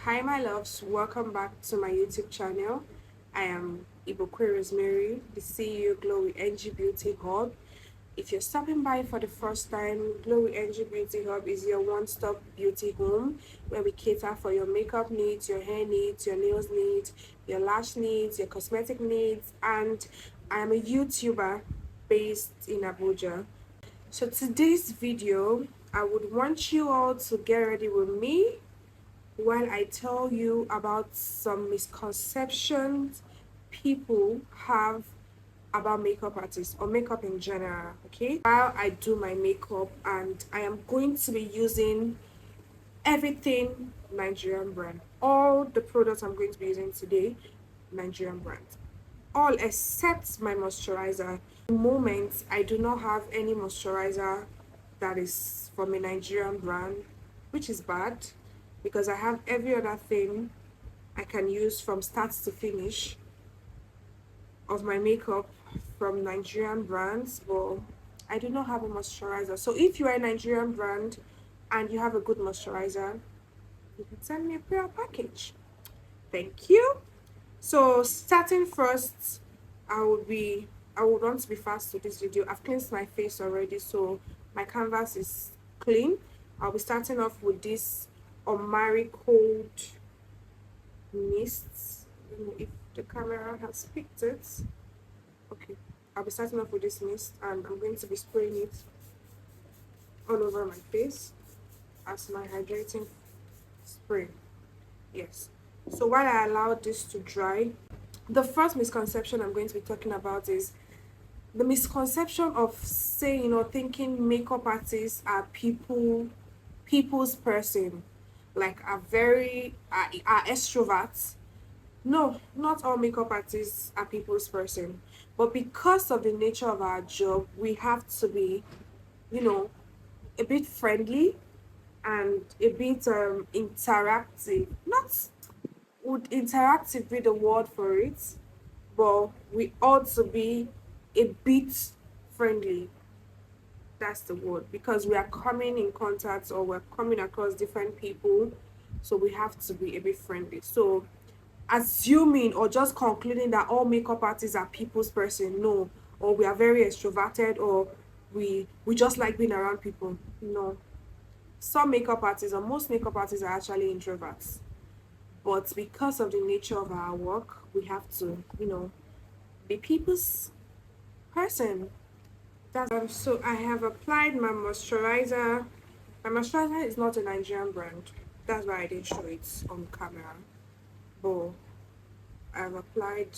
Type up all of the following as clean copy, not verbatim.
Hi, my loves. Welcome back to my YouTube channel. I am Ibokwe Rosemary, the CEO Glowy NG Beauty Hub. If you're stopping by for the first time, Glowy NG Beauty Hub is your one-stop beauty home where we cater for your makeup needs, your hair needs, your nails needs, your lash needs, your cosmetic needs, and I am a YouTuber based in Abuja. So today's video, I would want you all to get ready with me while I tell you about some misconceptions people have about makeup artists or makeup in general. Okay, while I do my makeup, and I am going to be using everything Nigerian brand. All the products I'm going to be using today, Nigerian brand. All except my moisturizer. At the moment, I do not have any moisturizer that is from a Nigerian brand, which is bad because I have every other thing I can use from start to finish of my makeup from Nigerian brands, but I do not have a moisturizer. So if you are a Nigerian brand and you have a good moisturizer, you can send me a prayer package. Thank you. So starting first, I would want to be fast with this video. I've cleansed my face already, so my canvas is clean. I'll be starting off with this Omari Cold Mist. I don't know if the camera has picked it. Okay, I'll be starting off with this mist, and I'm going to be spraying it all over my face as my hydrating spray. Yes. So while I allow this to dry, the first misconception I'm going to be talking about is the misconception of saying or thinking makeup artists are people's person, like are extroverts. No, not all makeup artists are people's person, but because of the nature of our job, we have to be, you know, a bit friendly and a bit interactive. Not would interactive be the word for it, but we ought to be a bit friendly. That's the word, because we are coming in contact or we're coming across different people, so we have to be a bit friendly. So assuming or just concluding that all makeup artists are people's person, no, or we are very extroverted, or we just like being around people, no. Some makeup artists, or most makeup artists, are actually introverts, but because of the nature of our work, we have to, be people's person. That's so I have applied my moisturizer. My moisturizer is not a Nigerian brand. That's why I didn't show it on camera. But I've applied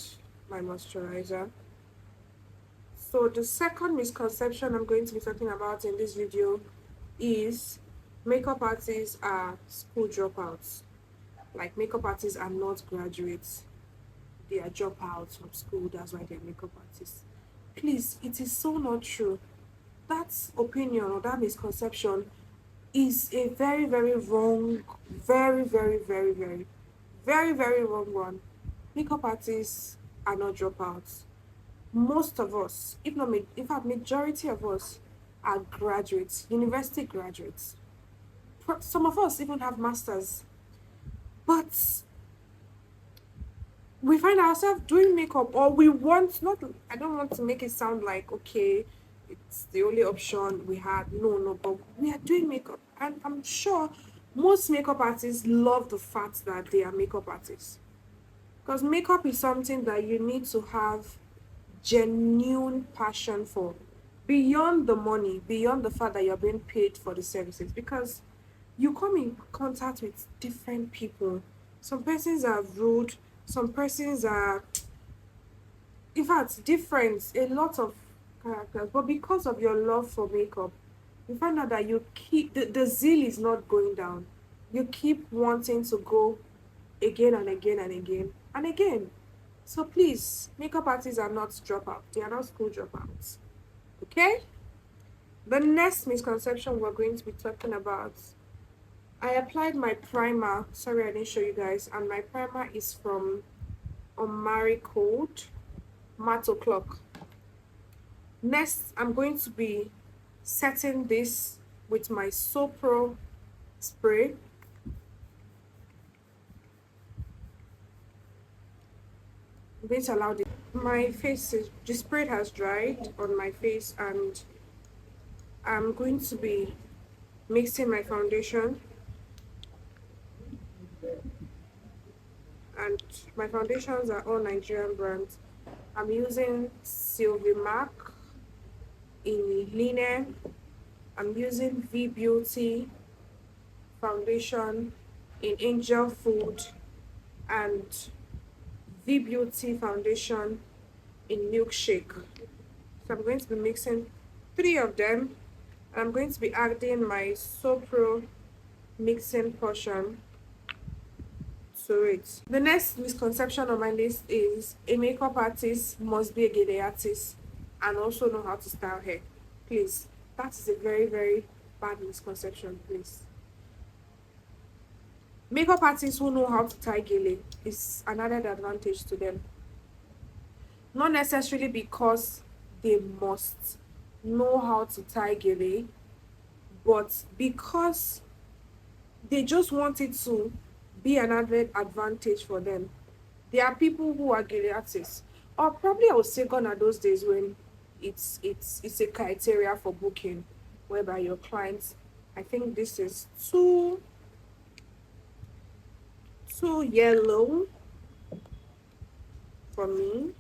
my moisturizer. So the second misconception I'm going to be talking about in this video is makeup artists are school dropouts. Like, makeup artists are not graduates. They are dropouts from school. That's why they're makeup artists. Please, it is so not true. That opinion or that misconception is a very, very wrong, very, very, very, very, very, very wrong one. Makeup artists are not dropouts. Most of us, if not, in fact, majority of us are graduates, university graduates. Some of us even have masters, but we find ourselves doing makeup, or we want not. I don't want to make it sound like, okay, it's the only option we had. No, no, but we are doing makeup, and I'm sure most makeup artists love the fact that they are makeup artists, because makeup is something that you need to have genuine passion for, beyond the money, beyond the fact that you're being paid for the services, because you come in contact with different people. Some persons are rude, some persons are, in fact, different, a lot of characters. But because of your love for makeup, you find out that you keep the zeal is not going down. You keep wanting to go again and again and again and again. So please, makeup artists are not dropouts. They are not school dropouts. Okay? The next misconception we're going to be talking about. I applied my primer. Sorry, I didn't show you guys. And my primer is from Omari Cold Matte Clock. Next, I'm going to be setting this with my Sopro spray. I'm going to allow the my face is the spread has dried on my face, and I'm going to be mixing my foundation. And my foundations are all Nigerian brands. I'm using Sylvie Mac in linen. I'm using V Beauty foundation in Angel Food, and V Beauty foundation in Milkshake. So I'm going to be mixing three of them, and I'm going to be adding my Sopro mixing portion to it. The next misconception on my list is a makeup artist must be a gele artist and also know how to style hair. Please, that is a very, very bad misconception, please. Makeup artists who know how to tie gele is an added advantage to them. Not necessarily because they must know how to tie gele, but because they just want it to be an added advantage for them. There are people who are gele artists, or probably I would say gone are those days when it's a criteria for booking, whereby your clients. I think this is too yellow for me.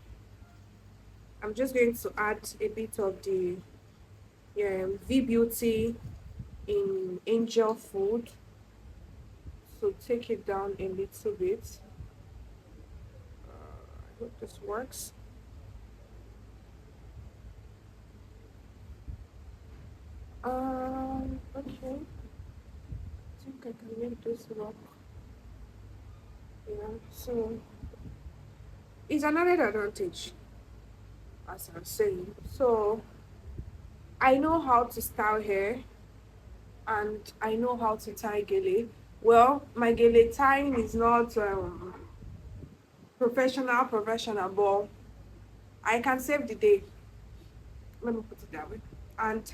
I'm just going to add a bit of the V Beauty in Angel Food, so take it down a little bit. I hope this works. Okay. I think I can make this work. Yeah. So it's another advantage, as I'm saying. So I know how to style hair, and I know how to tie gele. Well, my gele tying is not professional, but I can save the day. Let me put it that way. And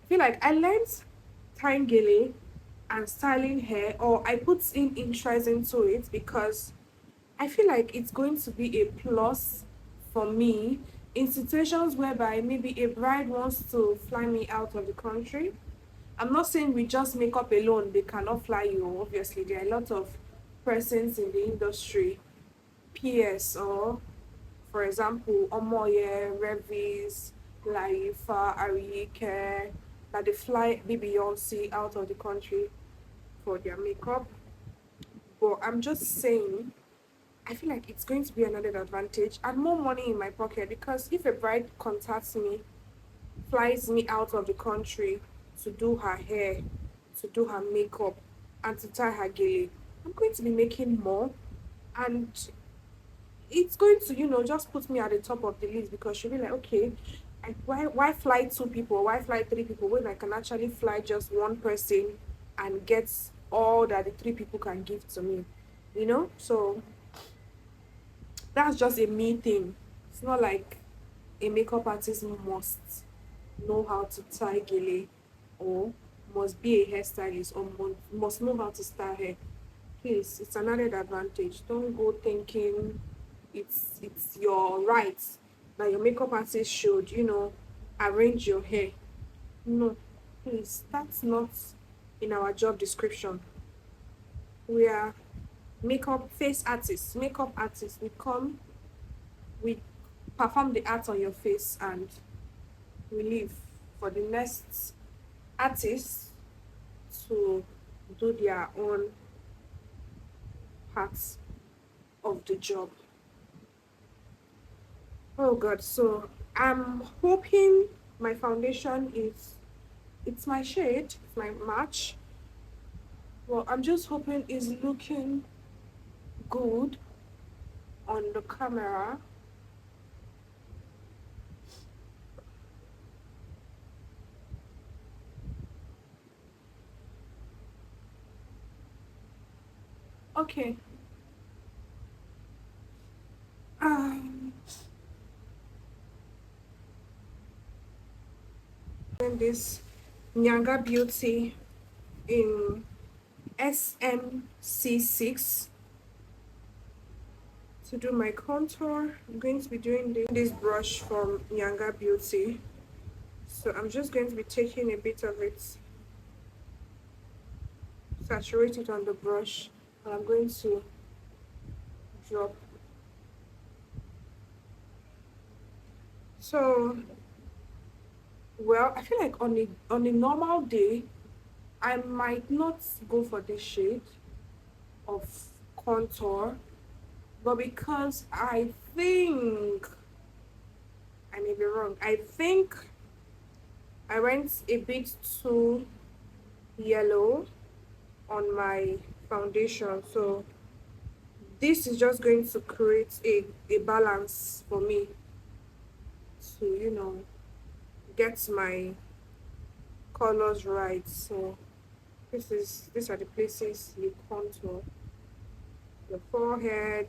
I feel like I learned tying gele and styling hair, or I put in interest into it because I feel like it's going to be a plus for me in situations whereby maybe a bride wants to fly me out of the country. I'm not saying with just makeup alone they cannot fly you. Obviously, there are a lot of persons in the industry, PS, or for example, Omoye, Revis, Laifa, Ariyike, that they fly Beyonce out of the country for their makeup. But I'm just saying, I feel like it's going to be another advantage and more money in my pocket, because if a bride contacts me, flies me out of the country to do her hair, to do her makeup, and to tie her gele, I'm going to be making more, and it's going to, just put me at the top of the list, because she'll be like, okay, why fly two people? Why fly three people when I can actually fly just one person and get all that the three people can give to me? So that's just a me thing. It's not like a makeup artist must know how to tie gele, or must be a hairstylist, or must know how to style hair. Please, it's an added advantage. Don't go thinking it's your right that your makeup artist should, arrange your hair. No, please, that's not in our job description. We are makeup face artists, makeup artists. We perform the art on your face, and we leave for the next artist to do their own parts of the job. Oh God, so I'm hoping my foundation it's my shade, it's my match. Well, I'm just hoping it's looking good on the camera. Okay. Um and this Nyanga Beauty in SMC6 To do my contour, I'm going to be doing this brush from Younger Beauty. So I'm just going to be taking a bit of it, saturate it on the brush, and I'm going to drop. So, well, I feel like on a normal day, I might not go for this shade of contour, but because I think I may be wrong, I think I went a bit too yellow on my foundation. So this is just going to create a balance for me to, get my colors right. So these are the places you contour your forehead,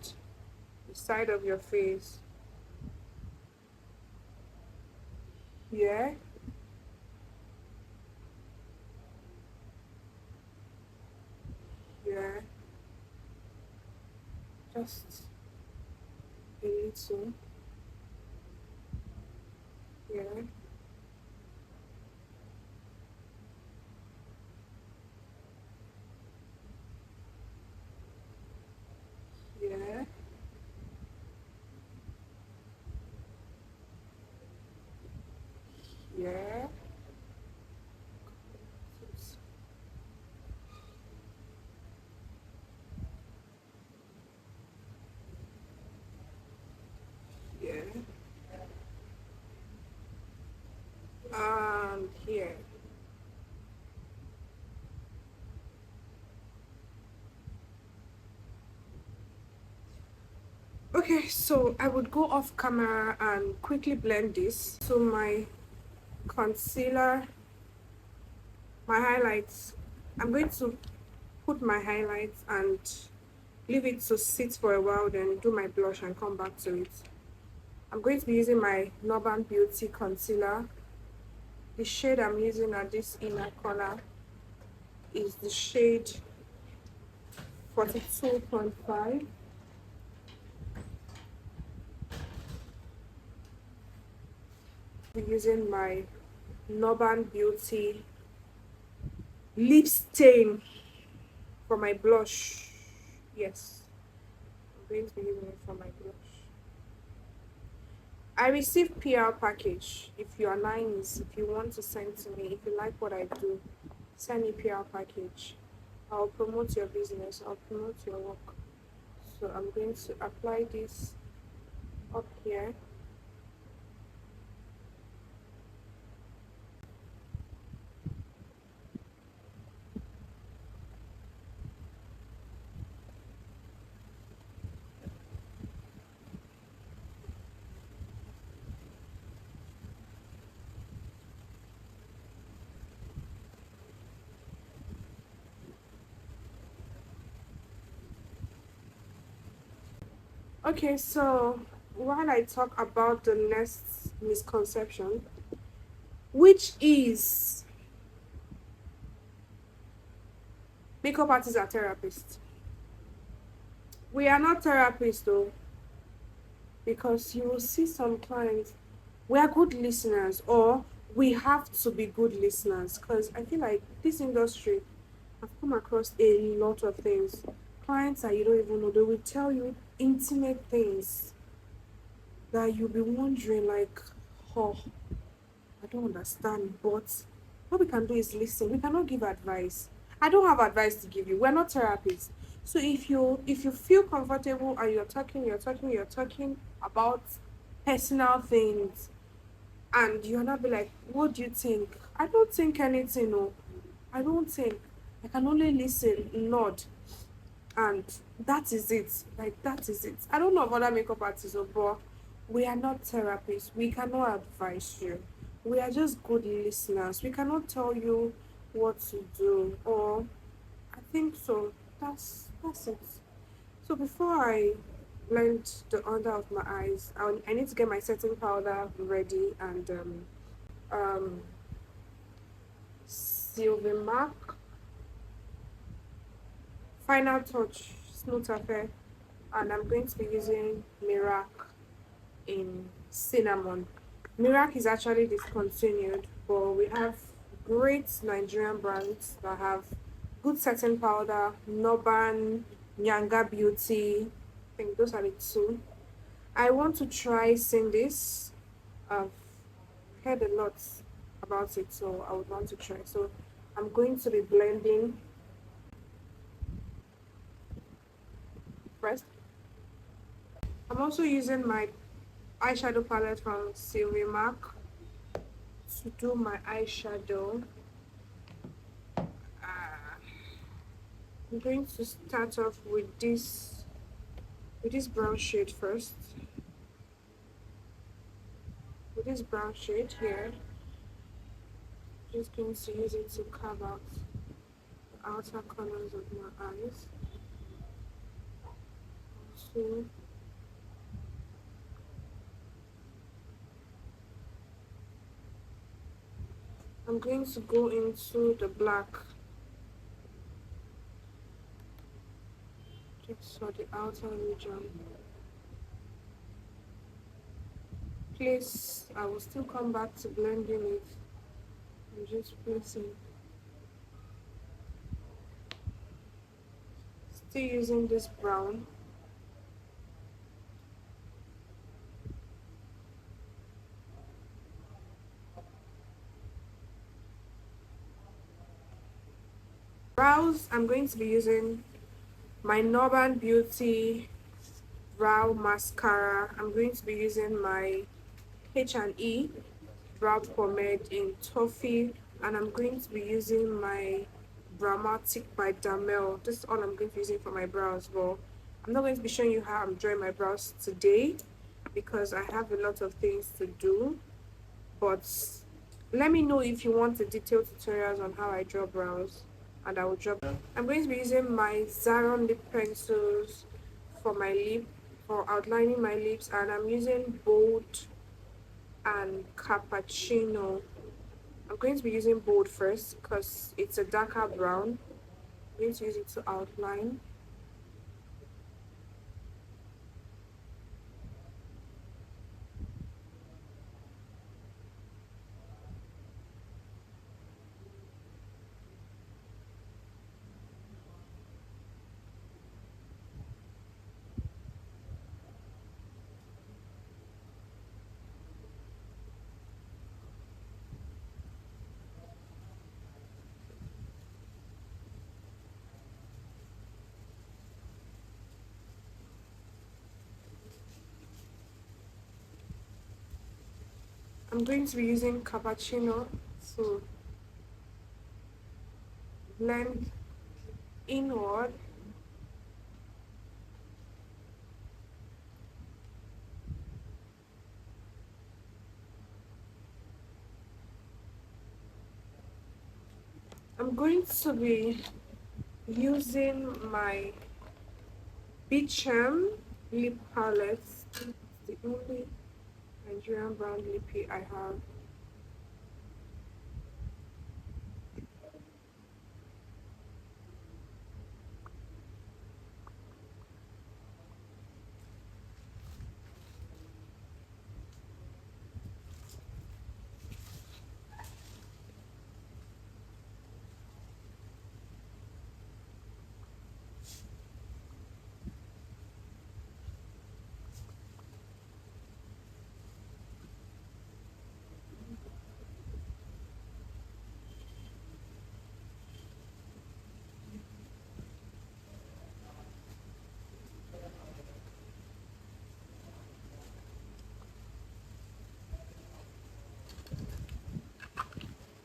the side of your face. Yeah, yeah, just a little. Yeah, yeah, yeah, yeah, and here. Okay, so I would go off camera and quickly blend this. So my concealer, my highlights, I'm going to put my highlights and leave it to sit for a while, then do my blush and come back to it. I'm going to be using my Northern Beauty concealer. The shade I'm using at this inner corner is the shade 42.5. I'm using my Northern Beauty lip stain for my blush. Yes, I'm going to be using it for my blush. I received PR package. If you are nice, if you want to send to me, if you like what I do, send me PR package. I'll promote your business. I'll promote your work. So I'm going to apply this up here. Okay, so while I talk about the next misconception, which is makeup artists are therapists. We are not therapists though, because you will see some clients, we are good listeners, or we have to be good listeners, because I feel like this industry, I've come across a lot of things. Clients that you don't even know, they will tell you intimate things that you'll be wondering, like, oh, I don't understand. But what we can do is listen. We cannot give advice. I don't have advice to give you. We're not therapists. So if you feel comfortable and you're talking about personal things, and you're not be like, what do you think? I don't think anything. No, I don't think. I can only listen, nod, and that is it. Like, that is it. I don't know of other makeup artists, but we are not therapists. We cannot advise you. We are just good listeners. We cannot tell you what to do, or I think so. That's it. So before I blend the under of my eyes, I need to get my setting powder ready, and um Sylvie Mark final touch smooth affair. and I'm going to be using Mirac in cinnamon. Mirac is actually discontinued, but we have great Nigerian brands that have good setting powder, Noban, Nyanga Beauty. I think those are the two. I want to try seeing this. I've heard a lot about it, so I would want to try. So I'm going to be blending first. I'm also using my eyeshadow palette from Sylvie Mac to do my eyeshadow. I'm going to start off with this brown shade first. With this brown shade here, just going to use it to carve out the outer corners of my eyes. So I'm going to go into the black just for the outer region. Place, I will still come back to blending it. I'm just placing, still using this brown. Brows, I'm going to be using my Northern Beauty brow mascara. I'm going to be using my H&E brow pomade in toffee, and I'm going to be using my Brahmatic by Damel. This is all I'm going to be using for my brows, but I'm not going to be showing you how I'm drawing my brows today because I have a lot of things to do. But let me know if you want the detailed tutorials on how I draw brows, and I will draw. I'm going to be using my Zaron lip pencils for my lip, for outlining my lips, and I'm using bold and cappuccino. I'm going to be using bold first because it's a darker brown. I'm going to use it to outline. I'm going to be using cappuccino to blend inward. I'm going to be using my Beecham lip palette. It's the only Nigerian brand lippy I have.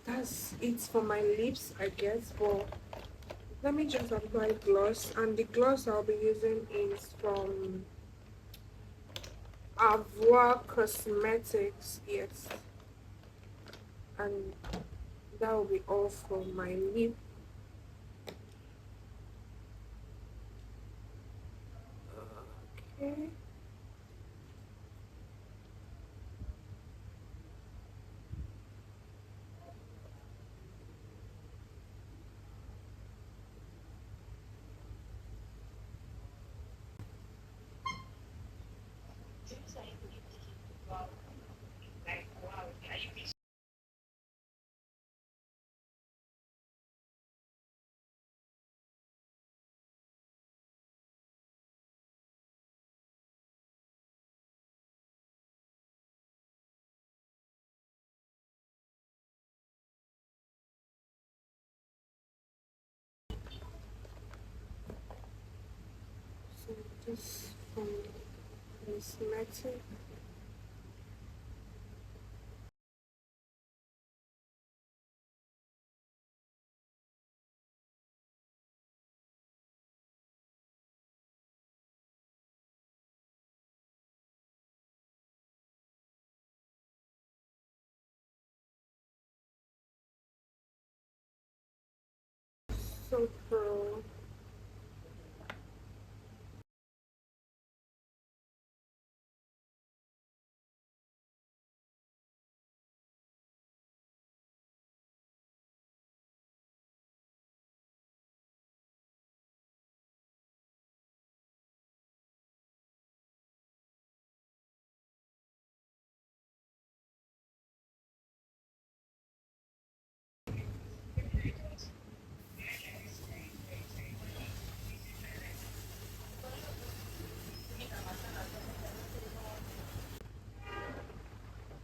That's it for my lips, I guess. But let me just apply gloss, and the gloss I'll be using is from Avoir Cosmetics. Yes, and that will be all for my lip. Okay. This cosmetic. So pro.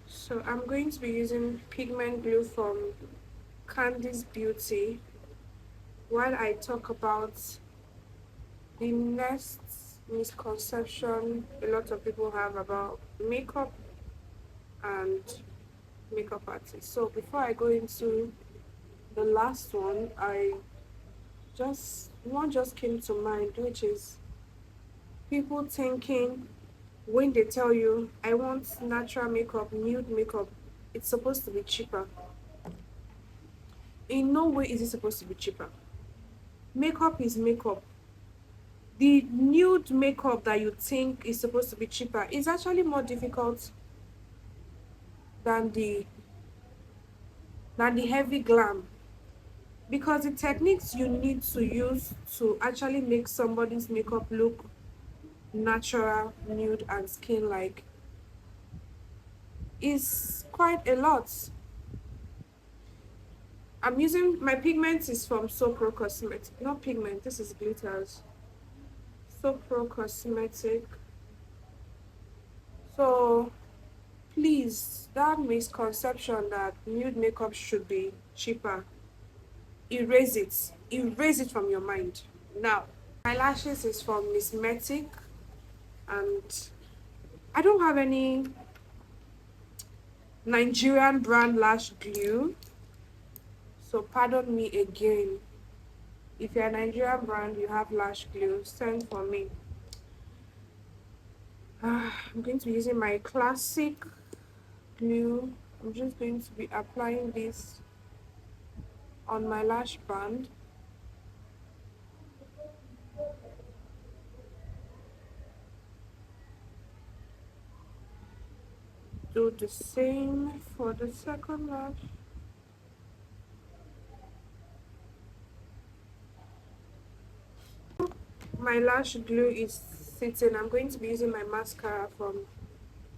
So I'm going to be using pigment glue from Candice Beauty while I talk about the next misconception a lot of people have about makeup and makeup artists. So before I go into the last one, one just came to mind, which is people thinking when they tell you I want natural makeup, nude makeup, it's supposed to be cheaper. In no way is it supposed to be cheaper. Makeup is makeup. The nude makeup that you think is supposed to be cheaper is actually more difficult than the heavy glam, because the techniques you need to use to actually make somebody's makeup look natural, nude, and skin like is quite a lot. I'm using my pigment is from Sopro Cosmetic, not pigment. This is glitters. Sopro Cosmetic. So please, that misconception that nude makeup should be cheaper, erase it. Erase it from your mind now. My lashes is from Miss Metic, and I don't have any Nigerian brand lash glue, so pardon me again. If you're a Nigerian brand, you have lash glue, send for me. I'm going to be using my classic glue. I'm just going to be applying this on my lash band. Do the same for the second lash. My lash glue is sitting. I'm going to be using my mascara from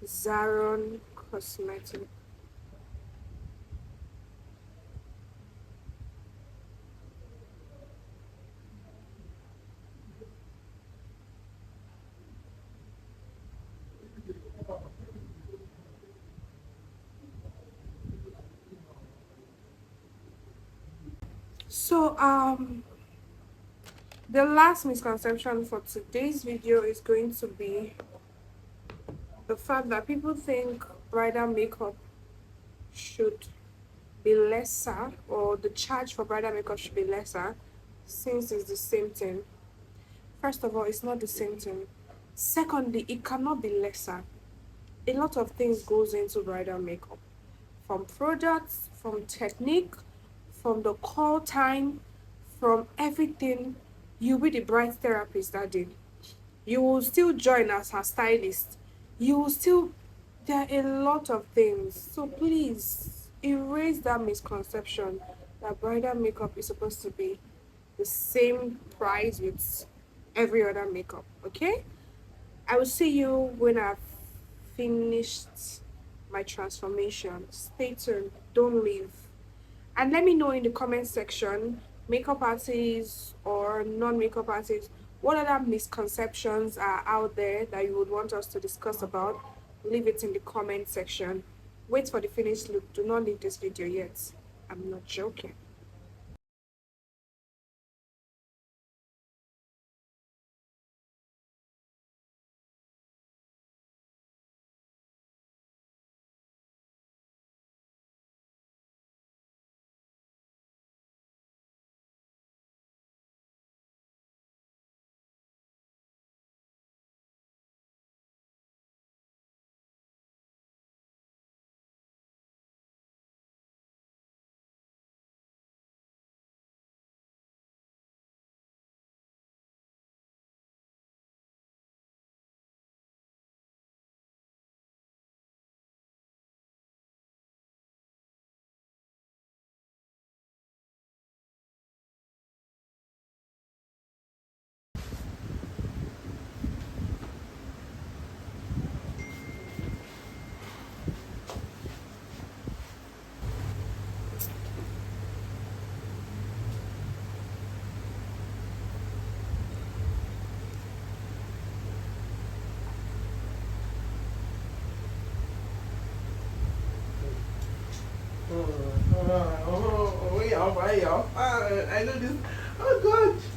Zaron Cosmetic. So the last misconception for today's video is going to be the fact that people think bridal makeup should be lesser, or the charge for bridal makeup should be lesser, since it's the same thing. First of all, it's not the same thing. Secondly, it cannot be lesser. A lot of things goes into bridal makeup, from products, from technique, from the call time, from everything. You be the bride therapist that day. You will still join as her stylist. You will still, there are a lot of things. So please erase that misconception that bridal makeup is supposed to be the same price with every other makeup. Okay? I will see you when I've finished my transformation. Stay tuned. Don't leave. And let me know in the comment section, makeup artists or non-makeup artists, what other misconceptions are out there that you would want us to discuss about. Leave it in the comment section. Wait for the finished look. Do not leave this video yet. I'm not joking. Oh, yeah, I know this. Oh God.